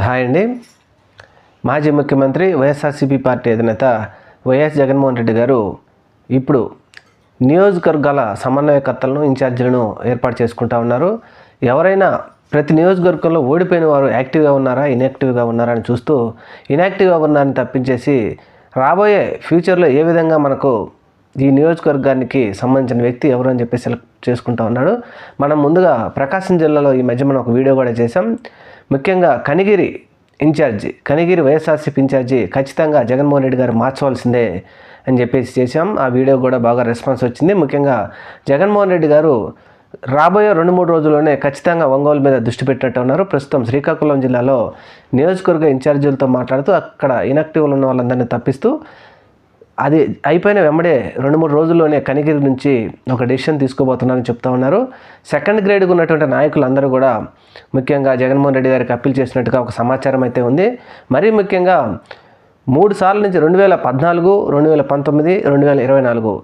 Hi అండి. మాజీ ముఖ్యమంత్రి వైఎస్ఆర్సీపీ పార్టీ అధినేత వైఎస్ జగన్మోహన్ రెడ్డి గారు ఇప్పుడు నియోజకవర్గాల సమన్వయకర్తలను ఇన్ఛార్జీలను ఏర్పాటు చేసుకుంటా ఉన్నారు. ఎవరైనా ప్రతి నియోజకవర్గంలో ఓడిపోయిన వారు యాక్టివ్గా ఉన్నారా ఇన్యాక్టివ్గా ఉన్నారా అని చూస్తూ ఇన్యాక్టివ్గా ఉన్నారని తప్పించేసి రాబోయే ఫ్యూచర్లో ఏ విధంగా మనకు ఈ నియోజకవర్గానికి సంబంధించిన వ్యక్తి ఎవరు అని చెప్పి సెలెక్ట్ చేసుకుంటూ ఉన్నాడు. మనం ముందుగా ప్రకాశం జిల్లాలో ఈ మధ్య మనం ఒక వీడియో కూడా చేసాం. ముఖ్యంగా కనిగిరి వైఎస్ఆర్సీపీ ఇన్ఛార్జి ఖచ్చితంగా జగన్మోహన్ రెడ్డి గారు మార్చవలసిందే అని చెప్పేసి చేశాం. ఆ వీడియో కూడా బాగా రెస్పాన్స్ వచ్చింది. ముఖ్యంగా జగన్మోహన్ రెడ్డి గారు రాబోయే 2-3 రోజుల్లోనే ఖచ్చితంగా ఒంగోలు మీద దృష్టి పెట్టినట్టు ఉన్నారు. ప్రస్తుతం శ్రీకాకుళం జిల్లాలో నియోజకవర్గ ఇన్ఛార్జీలతో మాట్లాడుతూ అక్కడ ఇన్యాక్టివ్లో ఉన్న వాళ్ళందరినీ తప్పిస్తూ అది అయిపోయిన వెంబడే 2-3 రోజుల్లోనే కనిగిరి నుంచి ఒక డెసిషన్ తీసుకోబోతున్నారని చెప్తా ఉన్నారు. సెకండ్ గ్రేడ్గా ఉన్నటువంటి నాయకులందరూ కూడా ముఖ్యంగా జగన్మోహన్ రెడ్డి గారికి అప్పీల్ చేసినట్టుగా ఒక సమాచారం అయితే ఉంది. మరీ ముఖ్యంగా 3 సార్ల నుంచి 2014, 2019, 2024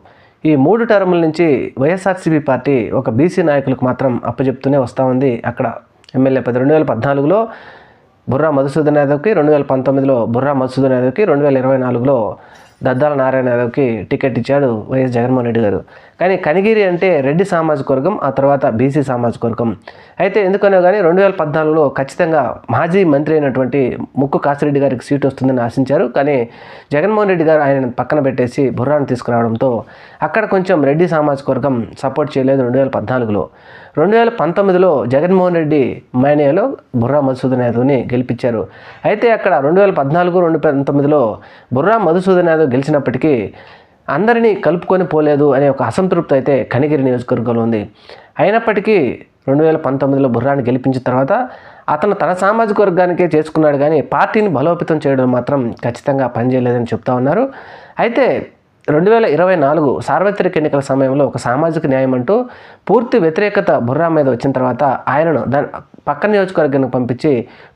ఈ 3 టర్ముల నుంచి వైఎస్ఆర్సీపీ పార్టీ ఒక బీసీ నాయకులకు మాత్రం అప్పచెప్తూనే వస్తూ ఉంది. అక్కడ ఎమ్మెల్యే 2014లో బుర్రా మధుసూదన్ యాదవ్కి, 2019లో బుర్రా మధుసూదన్ యాదవ్కి, 2024లో దద్దాల నారాయణ యాదవ్కి టికెట్ ఇచ్చాడు వైఎస్ జగన్మోహన్ రెడ్డి గారు. కానీ కనిగిరి అంటే రెడ్డి సామాజిక వర్గం, ఆ తర్వాత బీసీ సామాజిక వర్గం. అయితే ఎందుకనో కానీ 2014లో ఖచ్చితంగా మాజీ మంత్రి అయినటువంటి ముక్కు కాసిరెడ్డి గారికి సీటు వస్తుందని ఆశించారు. కానీ జగన్మోహన్ రెడ్డి గారు ఆయన పక్కన పెట్టేసి బుర్రాను తీసుకురావడంతో అక్కడ కొంచెం రెడ్డి సామాజిక వర్గం సపోర్ట్ చేయలేదు 2014లో. 2019లో జగన్మోహన్ రెడ్డి మేనియాలో బుర్రా మధుసూదన్ యాదవ్ని గెలిపించారు. అయితే అక్కడ 2014, 2019లో బుర్రా మధుసూదన్ యాదవ్ గెలిచినప్పటికీ అందరినీ కలుపుకొని పోలేదు అనే ఒక అసంతృప్తి అయితే కనిగిరి నియోజకవర్గంలో ఉంది. అయినప్పటికీ 2019లో బుర్రాని గెలిపించిన తర్వాత అతను తన సామాజిక వర్గానికే చేసుకున్నాడు, కానీ పార్టీని బలోపేతం చేయడం మాత్రం ఖచ్చితంగా పనిచేయలేదని చెప్తా ఉన్నారు. అయితే 2024 సార్వత్రిక ఎన్నికల సమయంలో ఒక సామాజిక న్యాయం అంటూ పూర్తి వ్యతిరేకత బుర్రా మీద వచ్చిన తర్వాత ఆయనను పక్క నియోజకవర్గానికి పంపించి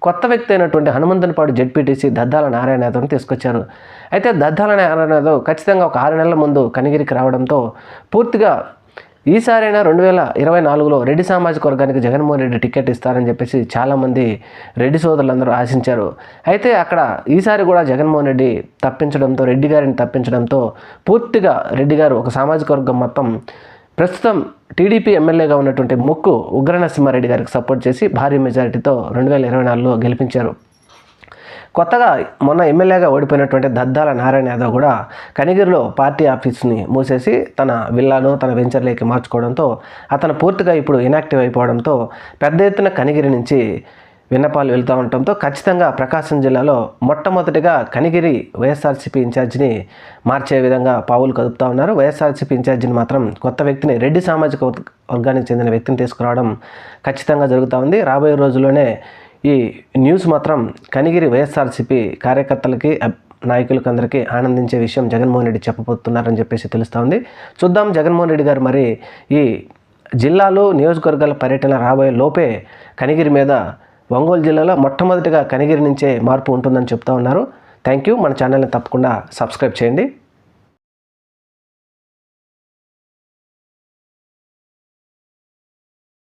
కొత్త వ్యక్తి అయినటువంటి హనుమంతునిపాడు జెడ్పీటీసీ దద్దాల నారాయణ యాదవ్ని తీసుకొచ్చారు. అయితే దద్దాల నారాయణ యాదవ్ ఖచ్చితంగా ఒక 6 నెలల ముందు కనిగిరికి రావడంతో పూర్తిగా ఈసారైనా 2024లో రెడ్డి సామాజిక వర్గానికి జగన్మోహన్ రెడ్డి టికెట్ ఇస్తారని చెప్పేసి చాలామంది రెడ్డి సోదరులందరూ ఆశించారు. అయితే అక్కడ ఈసారి కూడా జగన్మోహన్ రెడ్డి తప్పించడంతో, రెడ్డి గారిని తప్పించడంతో పూర్తిగా రెడ్డి గారు ఒక సామాజిక వర్గం మొత్తం ప్రస్తుతం టీడీపీ ఎమ్మెల్యేగా ఉన్నటువంటి ముక్కు ఉగ్రనరసింహారెడ్డి గారికి సపోర్ట్ చేసి భారీ మెజారిటీతో 2024లో గెలిపించారు. కొత్తగా మొన్న ఎమ్మెల్యేగా ఓడిపోయినటువంటి దద్దాల నారాయణ యాదవ్ కూడా కనిగిరిలో పార్టీ ఆఫీస్ని మూసేసి తన విల్లాను తన వెంచర్లోకి మార్చుకోవడంతో అతను పూర్తిగా ఇప్పుడు ఇన్యాక్టివ్ అయిపోవడంతో పెద్ద ఎత్తున కనిగిరి నుంచి విన్నపాలు వెళ్తూ ఉండటంతో ఖచ్చితంగా ప్రకాశం జిల్లాలో మొట్టమొదటిగా కనిగిరి వైఎస్ఆర్సీపీ ఇన్ఛార్జిని మార్చే విధంగా పావులు కదుపుతూ ఉన్నారు. వైఎస్ఆర్సీపీ ఇన్ఛార్జిని మాత్రం కొత్త వ్యక్తిని, రెడ్డి సామాజిక వర్గానికి చెందిన వ్యక్తిని తీసుకురావడం ఖచ్చితంగా జరుగుతూ ఉంది. రాబోయే రోజుల్లోనే ఈ న్యూస్ మాత్రం కనిగిరి వైఎస్ఆర్సీపీ కార్యకర్తలకి నాయకులకి అందరికీ ఆనందించే విషయం జగన్మోహన్ రెడ్డి చెప్పబోతున్నారని చెప్పేసి తెలుస్తూ ఉంది. చూద్దాం జగన్మోహన్ రెడ్డి గారు మరి ఈ జిల్లాలో నియోజకవర్గాల పర్యటన రాబోయే లోపే కనిగిరి మీద ఒంగోలు జిల్లాలో మొట్టమొదటిగా కనిగిరి నుంచే మార్పు ఉంటుందని చెప్తా ఉన్నారు. Thank you. మన ఛానల్ని తప్పకుండా సబ్స్క్రైబ్ చేయండి.